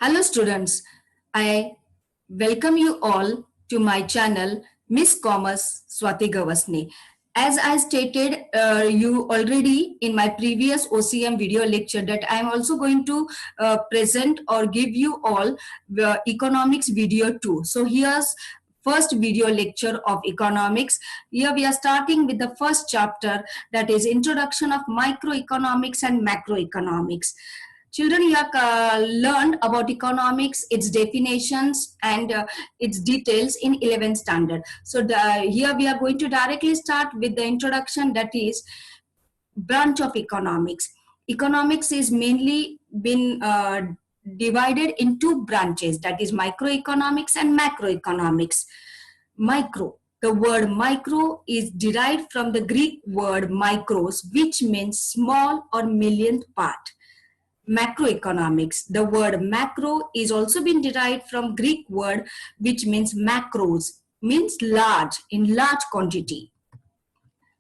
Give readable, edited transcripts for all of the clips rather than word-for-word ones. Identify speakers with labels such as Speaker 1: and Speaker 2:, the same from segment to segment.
Speaker 1: Hello students, I welcome you all to my channel Miss Commerce Swati Gavasne. As I stated you already in my previous OCM video lecture that I am also going to present or give you all the economics video too. So here's first video lecture of economics. Here we are starting with the first chapter, that is introduction of microeconomics and macroeconomics. Children, you have learned about economics, its definitions and its details in 11th standard. So here we are going to directly start with the introduction, that is branch of economics. Economics is mainly been divided in two branches, that is microeconomics and macroeconomics. Micro. The word micro is derived from the Greek word micros, which means small or millionth part. Macroeconomics. The word macro is also been derived from Greek word which means macros, means large, in large quantity.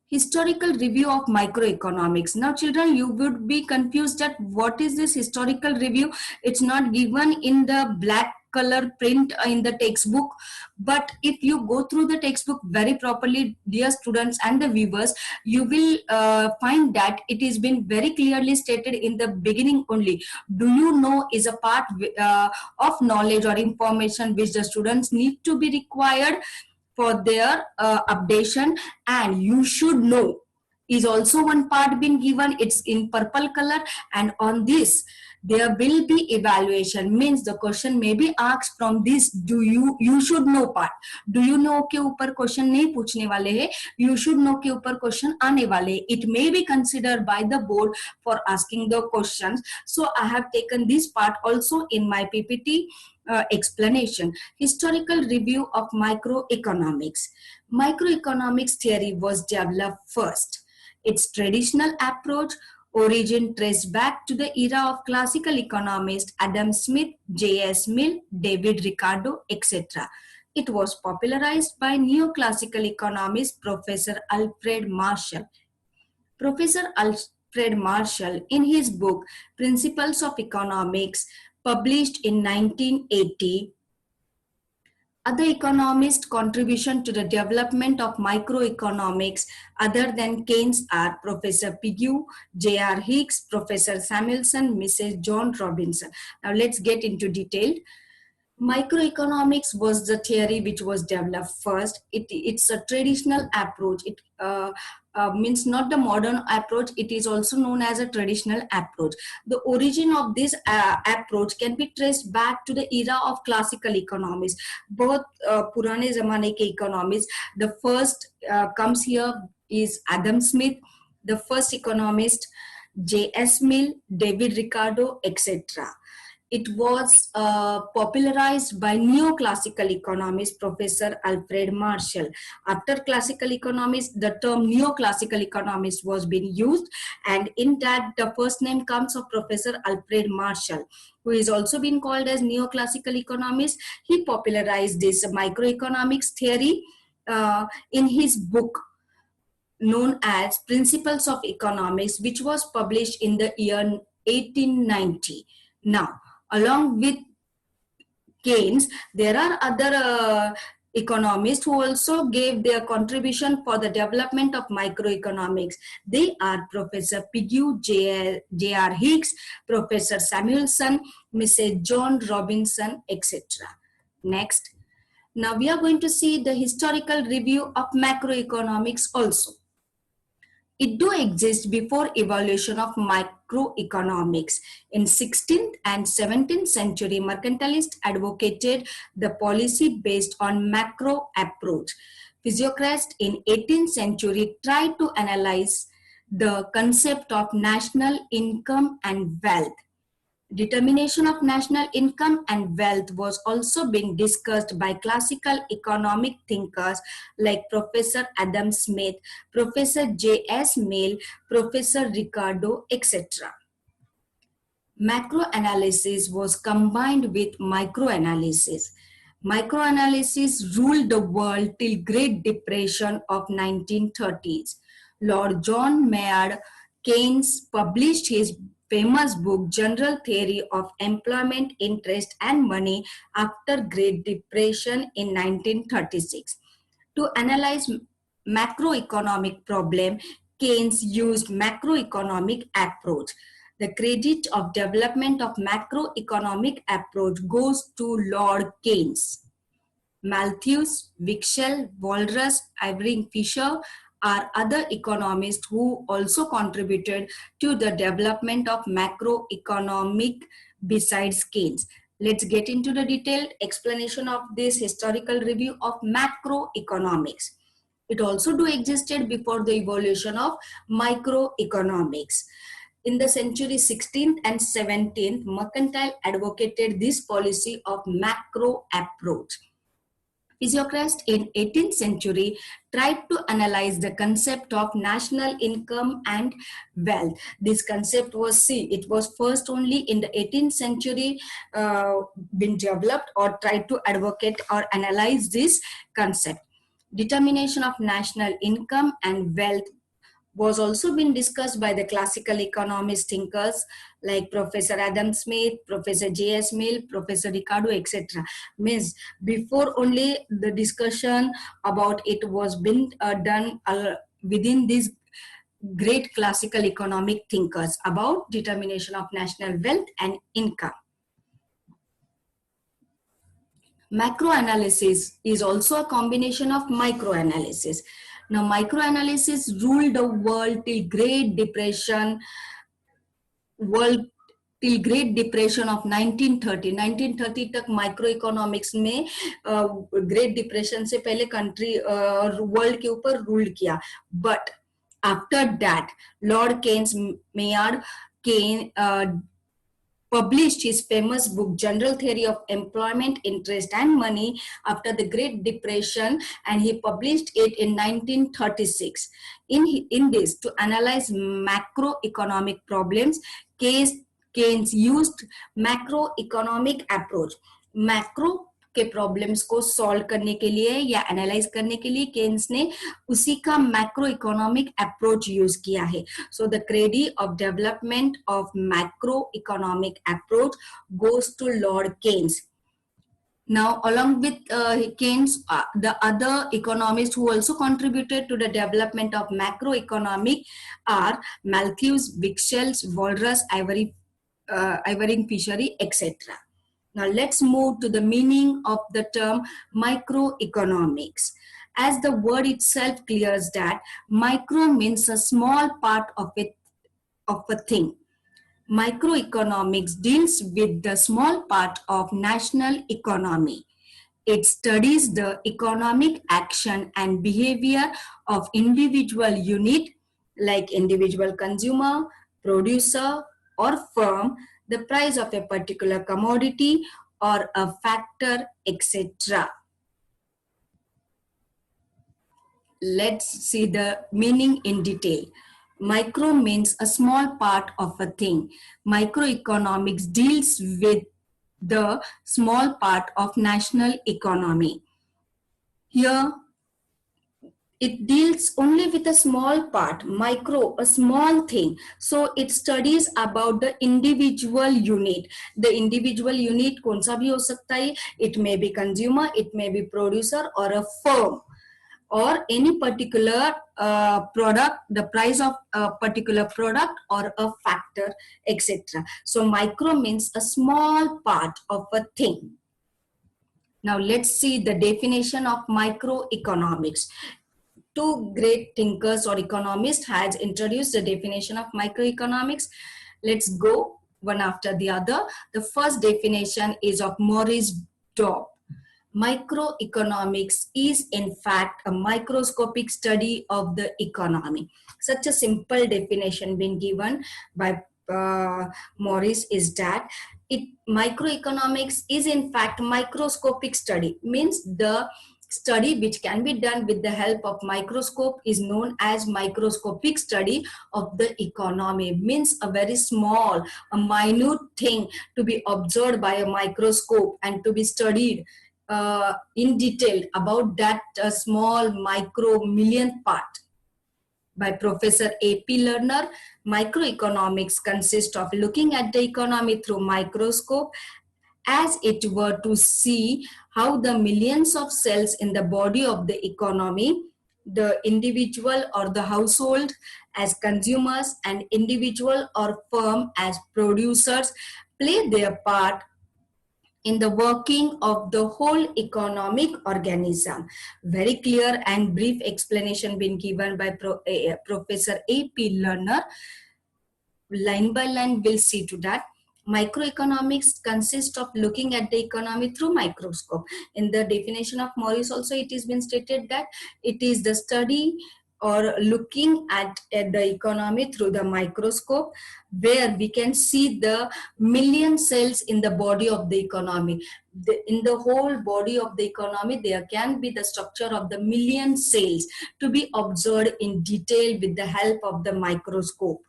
Speaker 1: Historical review of microeconomics. Now children, you would be confused that what is this historical review? It's not given in the black color print in the textbook, but if you go through the textbook very properly, dear students and the viewers, you will find that it has been very clearly stated in the beginning only. Do you know is a part of knowledge or information which the students need to be required for their updation, and you should know is also one part been given. It's in purple color, and on this there will be evaluation, means the question may be asked from this you should know part. Do you know के ऊपर question नहीं पूछने वाले हैं, you should know के ऊपर question आने वाले. It may be considered by the board for asking the questions. So I have taken this part also in my PPT explanation. Historical review of microeconomics. Microeconomics theory was developed first. Its traditional approach origin traced back to the era of classical economists Adam Smith, J.S. Mill, David Ricardo, etc. It was popularized by neoclassical economist Professor Alfred Marshall. Professor Alfred Marshall, in his book Principles of Economics, published in 1980, other economists' contribution to the development of microeconomics other than Keynes are Professor Pigou, J.R. Hicks, Professor Samuelson, Mrs. John Robinson. Now let's get into detail. Microeconomics was the theory which was developed first. It's a traditional approach. It means not the modern approach. It is also known as a traditional approach. The origin of this approach can be traced back to the era of classical economists. Both purane zamane ke economists. The first comes here is Adam Smith, the first economist, J.S. Mill, David Ricardo, etc. It was popularized by neoclassical economist Professor Alfred Marshall. After classical economists, the term neoclassical economist was being used, and in that the first name comes of Professor Alfred Marshall, who is also been called as neoclassical economist. He popularized this microeconomics theory in his book known as Principles of Economics, which was published in the year 1890. Now, along with Keynes, there are other economists who also gave their contribution for the development of microeconomics. They are Professor Pigou, J.R. Hicks, Professor Samuelson, Mrs. John Robinson, etc. Next. Now we are going to see the historical review of macroeconomics also. It do exist before evolution of microeconomics. In 16th and 17th century, mercantilists advocated the policy based on macro approach. Physiocrats in 18th century tried to analyze the concept of national income and wealth. Determination of national income and wealth was also being discussed by classical economic thinkers like Professor Adam Smith, Professor J.S. Mill, Professor Ricardo, etc. Macroanalysis was combined with microanalysis. Microanalysis ruled the world till Great Depression of 1930s. Lord John Maynard Keynes published his famous book General Theory of Employment, Interest and Money after Great Depression in 1936. To analyze macroeconomic problem, Keynes used macroeconomic approach. The credit of development of macroeconomic approach goes to Lord Keynes. Malthus, Wicksell, Walras, Irving Fisher are other economists who also contributed to the development of macroeconomic besides Keynes. Let's get into the detailed explanation of this historical review of macroeconomics. It also existed before the evolution of microeconomics. In the century 16th and 17th, Mercantile advocated this policy of macro approach. Physiocrats in 18th century tried to analyze the concept of national income and wealth. This concept it was first only in the 18th century been developed or tried to advocate or analyze this concept. Determination of national income and wealth was also been discussed by the classical economist thinkers like Professor Adam Smith, Professor J.S. Mill, Professor Ricardo, etc. Means before only the discussion about it was been done within these great classical economic thinkers about determination of national wealth and income. Macroanalysis is also a combination of microanalysis. Now, microanalysis ruled the world till Great Depression of 1930. 1930 तक microeconomics में great depression से पहले country world के ऊपर rule किया. But after that lord Keynes Maynard Keynes published his famous book General Theory of Employment, Interest and Money after the Great Depression, and he published it in 1936. In this, to analyze macroeconomic problems, Keynes used macroeconomic approach. Macro के problems को solve करने के लिए या analyse करने के लिए Keynes ने उसी का मैक्रो इकोनॉमिक अप्रोच यूज किया है. So the credit of development of macro economic approach goes to Lord Keynes. Now, along with Keynes, the other economists who also contributed to the development of macroeconomic are Malthus, Wicksell, Walras, Irving Fisher, etc. Now let's move to the meaning of the term microeconomics. As the word itself clears that micro means a small part of a thing. Microeconomics deals with the small part of national economy. It studies the economic action and behavior of individual unit like individual consumer, producer or firm, the price of a particular commodity or a factor, etc. Let's see the meaning in detail. Micro means a small part of a thing. Microeconomics deals with the small part of national economy. Here, it deals only with a small part, micro, a small thing. So it studies about the individual unit. The individual unit कौन सा भी हो सकता है? It may be consumer, it may be producer or a firm, or any particular product, the price of a particular product or a factor, etc. So micro means a small part of a thing. Now let's see the definition of microeconomics. Two great thinkers or economists has introduced the definition of microeconomics. Let's go one after the other. The first definition is of Maurice Dobb. Microeconomics is in fact a microscopic study of the economy. Such a simple definition being given by Maurice is that microeconomics is in fact microscopic study, means the study which can be done with the help of microscope is known as microscopic study of the economy. Means a very small, a minute thing to be observed by a microscope and to be studied in detail about that small micro millionth part. by Professor A.P. Lerner. Microeconomics consists of looking at the economy through microscope as it were to see how the millions of cells in the body of the economy, the individual or the household as consumers and individual or firm as producers play their part in the working of the whole economic organism. Very clear and brief explanation been given by Professor A.P. Lerner. Line by line, we'll see to that. Microeconomics consists of looking at the economy through microscope. In the definition of Morris also, it has been stated that it is the study or looking at the economy through the microscope, where we can see the million cells in the body of the economy. In the whole body of the economy, there can be the structure of the million cells to be observed in detail with the help of the microscope.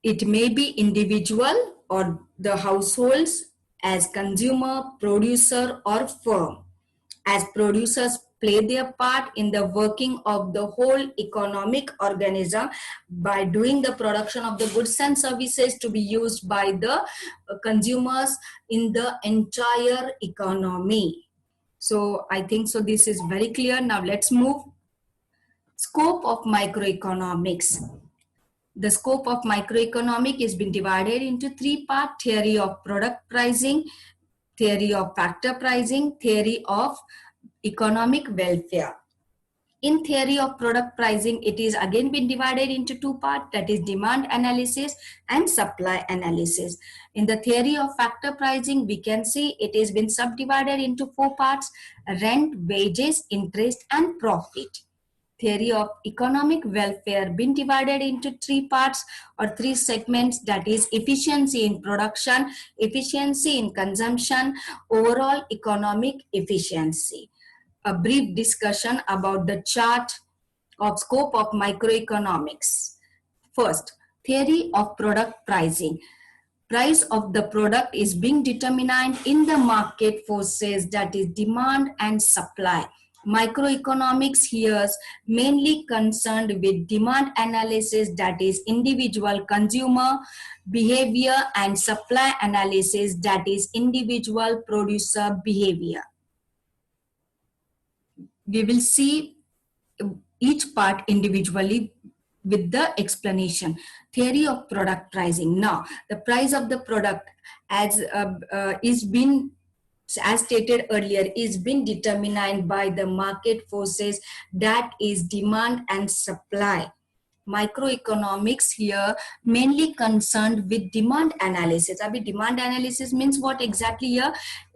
Speaker 1: It may be individual or the households as consumer, producer, or firm. As producers play their part in the working of the whole economic organism by doing the production of the goods and services to be used by the consumers in the entire economy. So I think so this is very clear. Now let's move. Scope of microeconomics. The scope of microeconomic is been divided into three-part: theory of product pricing, theory of factor pricing, theory of economic welfare. In theory of product pricing, it is again been divided into two parts, that is demand analysis and supply analysis. In the theory of factor pricing, we can see it has been subdivided into four parts: rent, wages, interest, and profit. Theory of economic welfare been divided into three parts or three segments, that is efficiency in production, efficiency in consumption, overall economic efficiency. A brief discussion about the chart of scope of microeconomics. First, theory of product pricing. Price of the product is being determined in the market forces, that is demand and supply. Microeconomics here is mainly concerned with demand analysis, that is individual consumer behavior, and supply analysis, that is individual producer behavior. We will see each part individually with the explanation. Theory of product pricing. Now, the price of the product as stated earlier, is been determined by the market forces, that is demand and supply. Microeconomics here mainly concerned with demand analysis. Abhi demand analysis means what exactly here?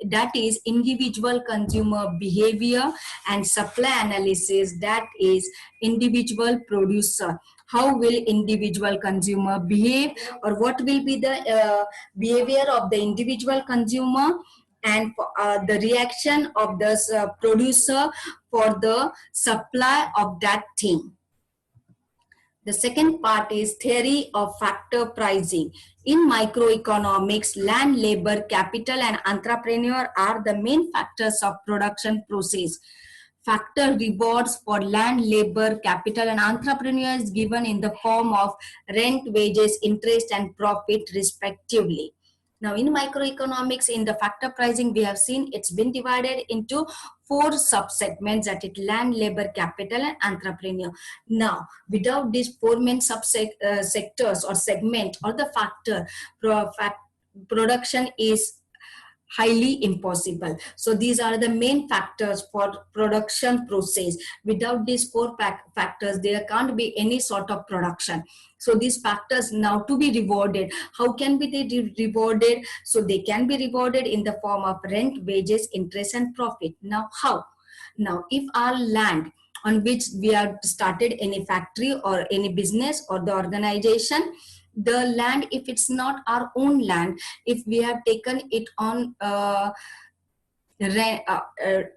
Speaker 1: That is individual consumer behavior, and supply analysis, that is individual producer. How will individual consumer behave, or what will be the behavior of the individual consumer, and the reaction of the producer for the supply of that thing. The second part is theory of factor pricing. In microeconomics, land, labor, capital, and entrepreneur are the main factors of production process. Factor rewards for land, labor, capital, and entrepreneur is given in the form of rent, wages, interest, and profit respectively. Now in microeconomics, in the factor pricing, we have seen it's been divided into four subsegments, that is land, labor, capital, and entrepreneur. Now, without these four main sectors or segment or the factor, production is highly impossible. So these are the main factors for production process. Without these four factors, there can't be any sort of production. So these factors now to be rewarded, how can be they rewarded? So they can be rewarded in the form of rent, wages, interest, and profit. Now how? Now if our land on which we have started any factory or any business or the organization, the land, if it's not our own land, if we have taken it on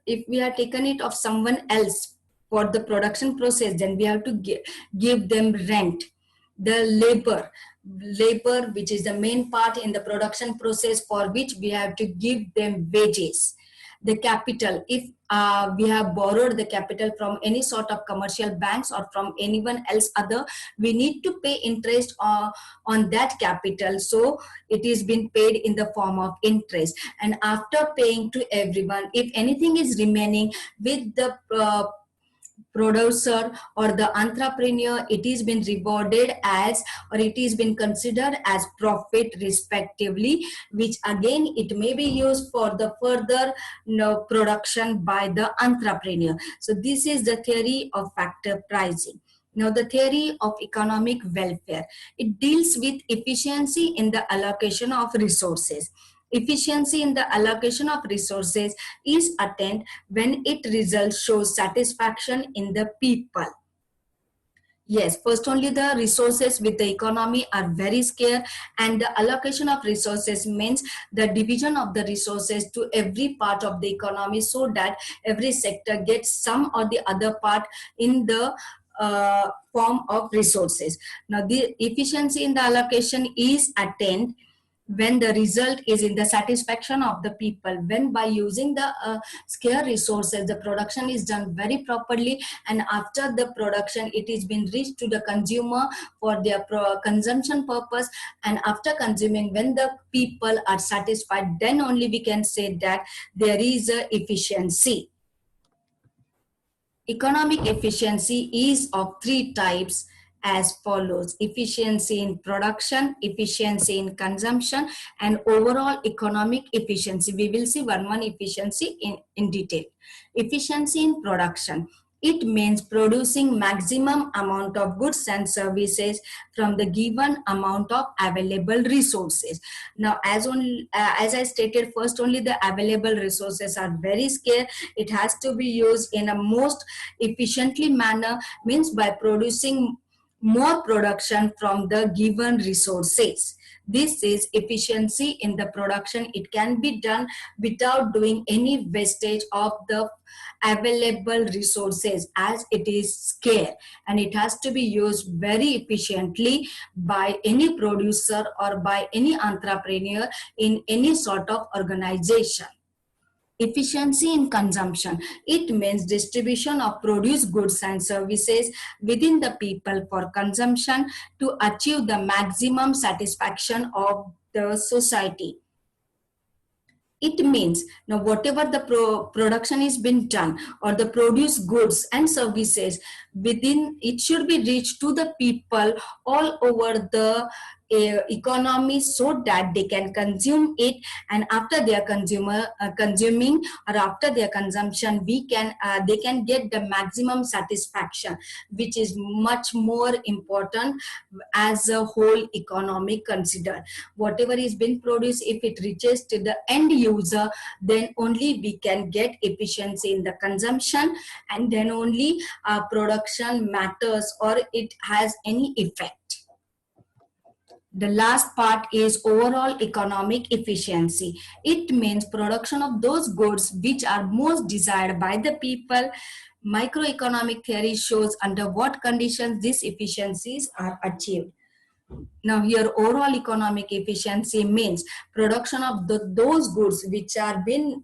Speaker 1: if we have taken it of someone else for the production process, then we have to give them rent. The labor, which is the main part in the production process, for which we have to give them wages. The capital, if we have borrowed the capital from any sort of commercial banks or from anyone else other, we need to pay interest on that capital. So it is been paid in the form of interest. And after paying to everyone, if anything is remaining with the producer or the entrepreneur, it is been rewarded as, or it is been considered as profit respectively, which again it may be used for the further production by the entrepreneur. So this is the theory of factor pricing. Now, the theory of economic welfare, it deals with efficiency in the allocation of resources. Efficiency in the allocation of resources is attained when it results shows satisfaction in the people. Yes, first only the resources with the economy are very scarce, and the allocation of resources means the division of the resources to every part of the economy so that every sector gets some or the other part in the form of resources. Now, the efficiency in the allocation is attained when the result is in the satisfaction of the people, when by using the scarce resources the production is done very properly, and after the production it is been reached to the consumer for their consumption purpose, and after consuming, when the people are satisfied, then only we can say that there is a efficiency. Economic efficiency is of three types as follows: efficiency in production, efficiency in consumption, and overall economic efficiency. We will see one efficiency in detail. Efficiency in production, it means producing maximum amount of goods and services from the given amount of available resources. Now, as I stated, first only the available resources are very scarce. It has to be used in a most efficiently manner, means by producing more production from the given resources. This is efficiency in the production. It can be done without doing any wastage of the available resources, as it is scarce, and it has to be used very efficiently by any producer or by any entrepreneur in any sort of organization. Efficiency in consumption, it means distribution of produced goods and services within the people for consumption to achieve the maximum satisfaction of the society. It means now whatever the production is been done or the produced goods and services within, it should be reached to the people all over the economy so that they can consume it, and after their consuming or after their consumption, they can get the maximum satisfaction, which is much more important as a whole economy considered. Whatever is being produced, if it reaches to the end user, then only we can get efficiency in the consumption, and then only production matters or it has any effect. The last part is overall economic efficiency. It means production of those goods which are most desired by the people. Microeconomic theory shows under what conditions these efficiencies are achieved. Now here overall economic efficiency means production of those goods which are been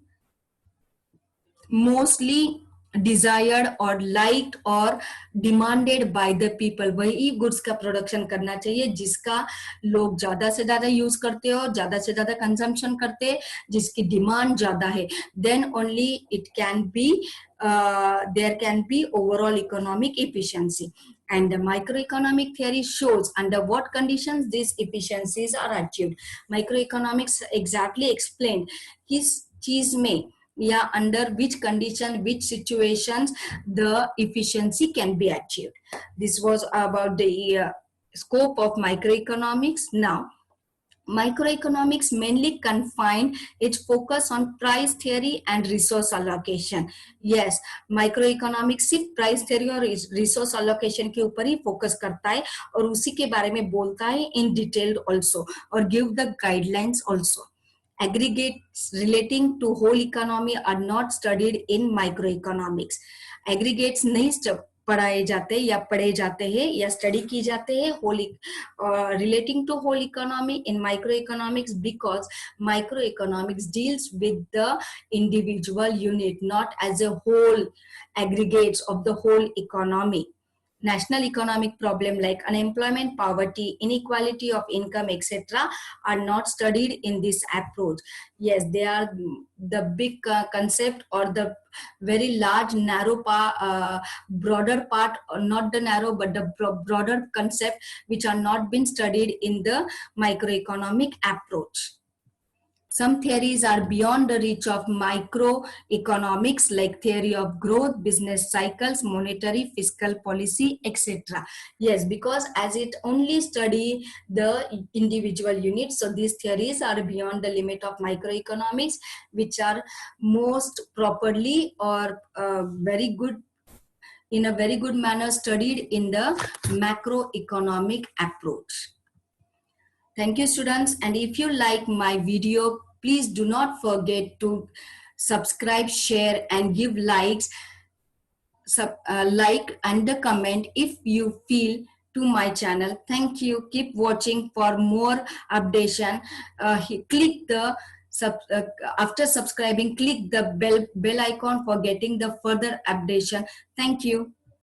Speaker 1: mostly desired or liked or demanded by the people. वही goods का production करना चाहिए जिसका लोग ज़्यादा से ज़्यादा use करते हो, ज़्यादा से ज़्यादा consumption करते हैं, जिसकी demand ज़्यादा है. Then only it can be there can be overall economic efficiency. And the microeconomic theory shows under what conditions these efficiencies are achieved. Microeconomics exactly explained किस चीज में या under which condition, which situations the efficiency can be achieved. This was about the scope of microeconomics. Now, microeconomics mainly confined its focus on price theory and resource allocation. Yes, microeconomics सिर्फ price theory और resource allocation के ऊपर ही focus करता है और उसी के बारे में बोलता है in detail also और give the guidelines also. Aggregates relating to whole economy are not studied in microeconomics. Aggregates नहीं पढ़ाए जाते या पढ़े जाते हैं या स्टडी की जाते हैं whole relating to whole economy in microeconomics, because microeconomics deals with the individual unit, not as a whole aggregates of the whole economy. National economic problem like unemployment, poverty, inequality of income, etc. are not studied in this approach. Yes, they are the big concept or the very large, narrow, broader part, or not the narrow, but the broader concept which are not been studied in the microeconomic approach. Some theories are beyond the reach of microeconomics, like theory of growth, business cycles, monetary, fiscal policy, etc. Yes, because as it only study the individual units, so these theories are beyond the limit of microeconomics, which are most properly or very good in a very good manner studied in the macroeconomic approach. Thank you, students. And if you like my video, please do not forget to subscribe, share, and give likes, like and the comment if you feel to my channel. Thank you. Keep watching for more updation. Click the after subscribing, click the bell icon for getting the further updation. Thank you.